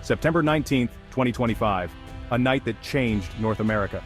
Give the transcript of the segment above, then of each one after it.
September 19, 2025, a night that changed North America.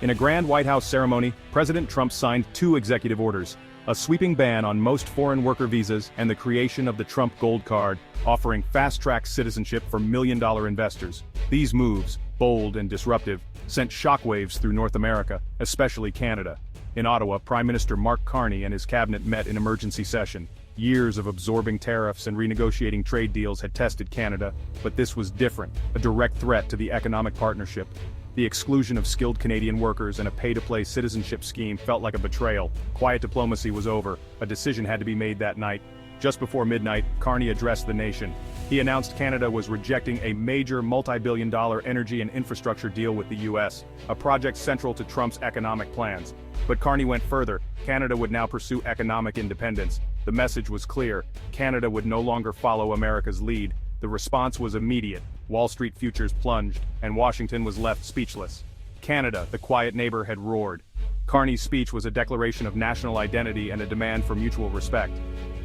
In a grand White House ceremony, President Trump signed two executive orders, a sweeping ban on most foreign worker visas and the creation of the Trump Gold Card, offering fast-track citizenship for million-dollar investors. These moves, bold and disruptive, sent shockwaves through North America, especially Canada. In Ottawa, Prime Minister Mark Carney and his cabinet met in emergency session. Years of absorbing tariffs and renegotiating trade deals had tested Canada, but this was different, a direct threat to the economic partnership. The exclusion of skilled Canadian workers and a pay-to-play citizenship scheme felt like a betrayal. Quiet diplomacy was over. A decision had to be made that night. Just before midnight, Carney addressed the nation. He announced Canada was rejecting a major multi-billion-dollar energy and infrastructure deal with the U.S., a project central to Trump's economic plans. But Carney went further. Canada would now pursue economic independence. The message was clear. Canada would no longer follow America's lead. The response was immediate. Wall Street futures plunged, and Washington was left speechless. Canada, the quiet neighbor, had roared. Carney's speech was a declaration of national identity and a demand for mutual respect.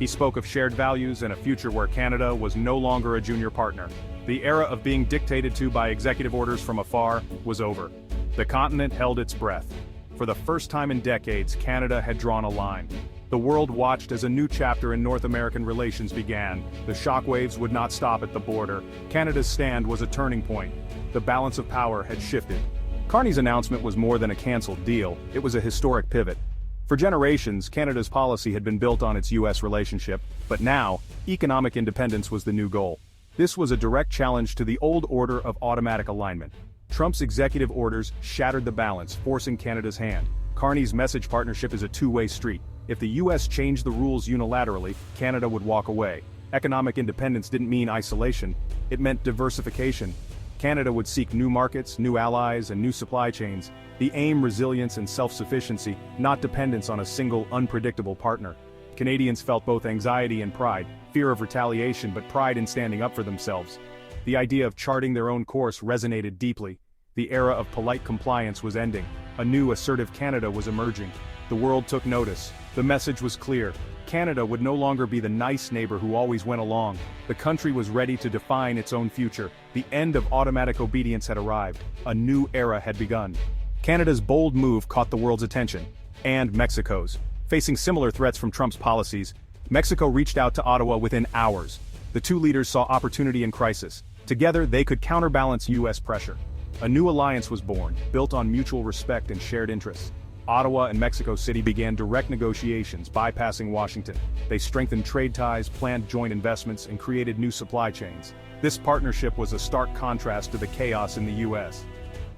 He spoke of shared values and a future where Canada was no longer a junior partner. The era of being dictated to by executive orders from afar was over. The continent held its breath. For the first time in decades, Canada had drawn a line. The world watched as a new chapter in North American relations began. The shockwaves would not stop at the border. Canada's stand was a turning point. The balance of power had shifted. Carney's announcement was more than a cancelled deal, it was a historic pivot. For generations, Canada's policy had been built on its U.S. relationship, but now, economic independence was the new goal. This was a direct challenge to the old order of automatic alignment. Trump's executive orders shattered the balance, forcing Canada's hand. Carney's message partnership is a two-way street. If the U.S. changed the rules unilaterally, Canada would walk away. Economic independence didn't mean isolation, it meant diversification. Canada would seek new markets, new allies, and new supply chains. The aim, resilience and self-sufficiency, not dependence on a single, unpredictable partner. Canadians felt both anxiety and pride, fear of retaliation but pride in standing up for themselves. The idea of charting their own course resonated deeply. The era of polite compliance was ending. A new assertive Canada was emerging. The world took notice. The message was clear. Canada would no longer be the nice neighbor who always went along. The country was ready to define its own future. The end of automatic obedience had arrived. A new era had begun. Canada's bold move caught the world's attention. And Mexico's. Facing similar threats from Trump's policies, Mexico reached out to Ottawa within hours. The two leaders saw opportunity in crisis. Together, they could counterbalance U.S. pressure. A new alliance was born, built on mutual respect and shared interests. Ottawa and Mexico City began direct negotiations, bypassing Washington. They strengthened trade ties, planned joint investments, and created new supply chains. This partnership was a stark contrast to the chaos in the U.S.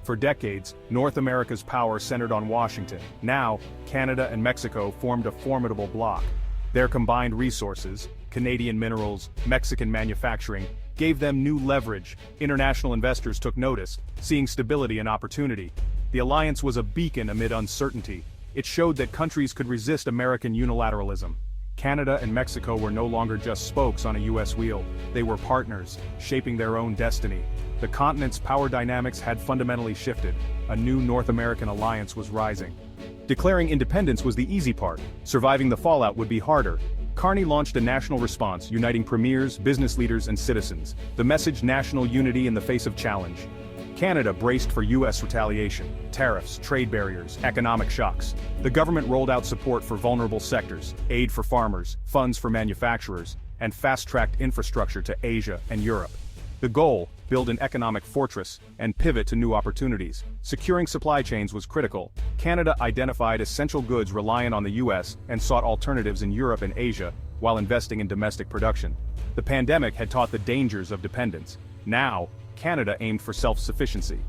For decades, North America's power centered on Washington. Now, Canada and Mexico formed a formidable bloc. Their combined resources, Canadian minerals, Mexican manufacturing, gave them new leverage. International investors took notice, seeing stability and opportunity. The alliance was a beacon amid uncertainty. It showed that countries could resist American unilateralism. Canada and Mexico were no longer just spokes on a U.S. wheel. They were partners, shaping their own destiny. The continent's power dynamics had fundamentally shifted. A new North American alliance was rising. Declaring independence was the easy part. Surviving the fallout would be harder. Carney launched a national response, uniting premiers, business leaders, and citizens. The message: national unity in the face of challenge. Canada braced for U.S. retaliation, tariffs, trade barriers, economic shocks. The government rolled out support for vulnerable sectors, aid for farmers, funds for manufacturers, and fast-tracked infrastructure to Asia and Europe. The goal: build an economic fortress and pivot to new opportunities. Securing supply chains was critical. Canada identified essential goods reliant on the U.S. and sought alternatives in Europe and Asia, while investing in domestic production. The pandemic had taught the dangers of dependence. Now, Canada aimed for self-sufficiency.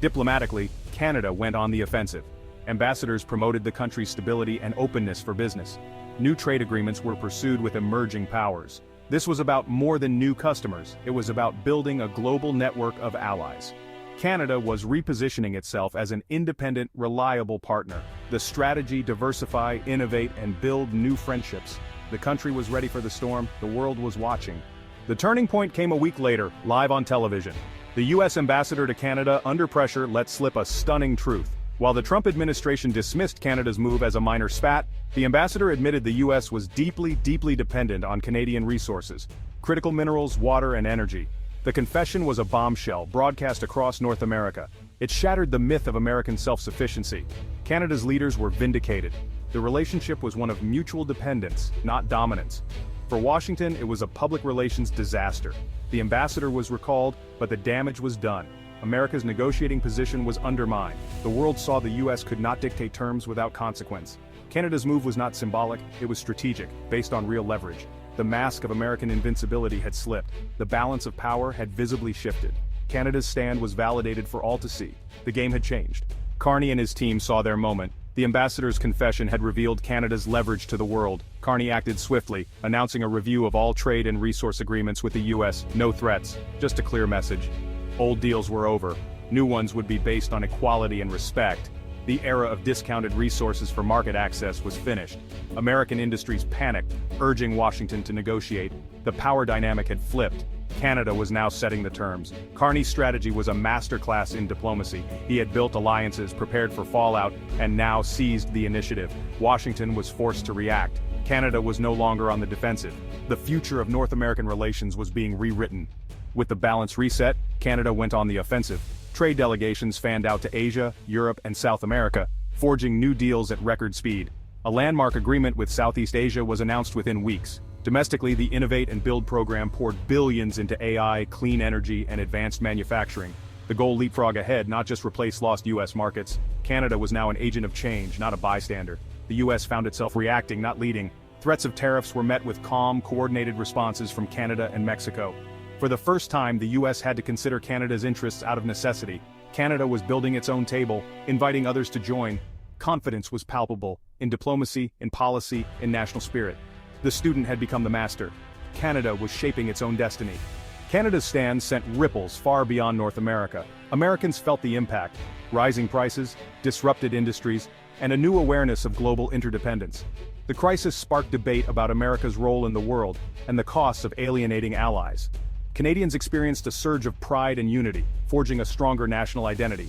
Diplomatically, Canada went on the offensive. Ambassadors promoted the country's stability and openness for business. New trade agreements were pursued with emerging powers. This was about more than new customers, it was about building a global network of allies. Canada was repositioning itself as an independent, reliable partner. The strategy: diversify, innovate, and build new friendships. The country was ready for the storm, the world was watching. The turning point came a week later, live on television. The U.S. ambassador to Canada, under pressure, let slip a stunning truth. While the Trump administration dismissed Canada's move as a minor spat, the ambassador admitted the U.S. was deeply dependent on Canadian resources, critical minerals, water, and energy. The confession was a bombshell broadcast across North America. It shattered the myth of American self-sufficiency. Canada's leaders were vindicated. The relationship was one of mutual dependence, not dominance. For Washington, it was a public relations disaster. The ambassador was recalled, but the damage was done. America's negotiating position was undermined. The world saw the U.S. could not dictate terms without consequence. Canada's move was not symbolic, it was strategic, based on real leverage. The mask of American invincibility had slipped. The balance of power had visibly shifted. Canada's stand was validated for all to see. The game had changed. Carney and his team saw their moment. The ambassador's confession had revealed Canada's leverage to the world. Carney acted swiftly, announcing a review of all trade and resource agreements with the U.S. No threats, just a clear message. Old deals were over. New ones would be based on equality and respect. The era of discounted resources for market access was finished. American industries panicked, urging Washington to negotiate. The power dynamic had flipped. Canada was now setting the terms. Carney's strategy was a masterclass in diplomacy. He had built alliances, prepared for fallout, and now seized the initiative. Washington was forced to react. Canada was no longer on the defensive. The future of North American relations was being rewritten. With the balance reset, Canada went on the offensive. Trade delegations fanned out to Asia, Europe, and South America, forging new deals at record speed. A landmark agreement with Southeast Asia was announced within weeks. Domestically, the Innovate and Build program poured billions into AI, clean energy, and advanced manufacturing. The goal leapfrog ahead, not just replace lost U.S. markets. Canada was now an agent of change, not a bystander. The U.S. found itself reacting, not leading. Threats of tariffs were met with calm, coordinated responses from Canada and Mexico. For the first time, the U.S. had to consider Canada's interests out of necessity. Canada was building its own table, inviting others to join. Confidence was palpable, in diplomacy, in policy, in national spirit. The student had become the master. Canada was shaping its own destiny. Canada's stand sent ripples far beyond North America. Americans felt the impact: rising prices, disrupted industries, and a new awareness of global interdependence. The crisis sparked debate about America's role in the world and the costs of alienating allies. Canadians experienced a surge of pride and unity, forging a stronger national identity.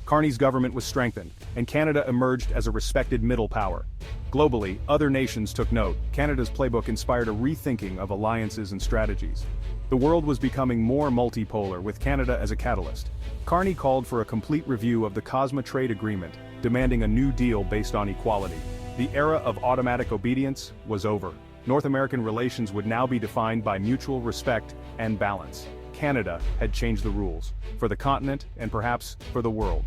Carney's government was strengthened, and Canada emerged as a respected middle power. Globally, other nations took note. Canada's playbook inspired a rethinking of alliances and strategies. The world was becoming more multipolar, with Canada as a catalyst. Carney called for a complete review of the COSMA trade agreement, demanding a new deal based on equality. The era of automatic obedience was over. North American relations would now be defined by mutual respect and balance. Canada had changed the rules, for the continent and perhaps for the world.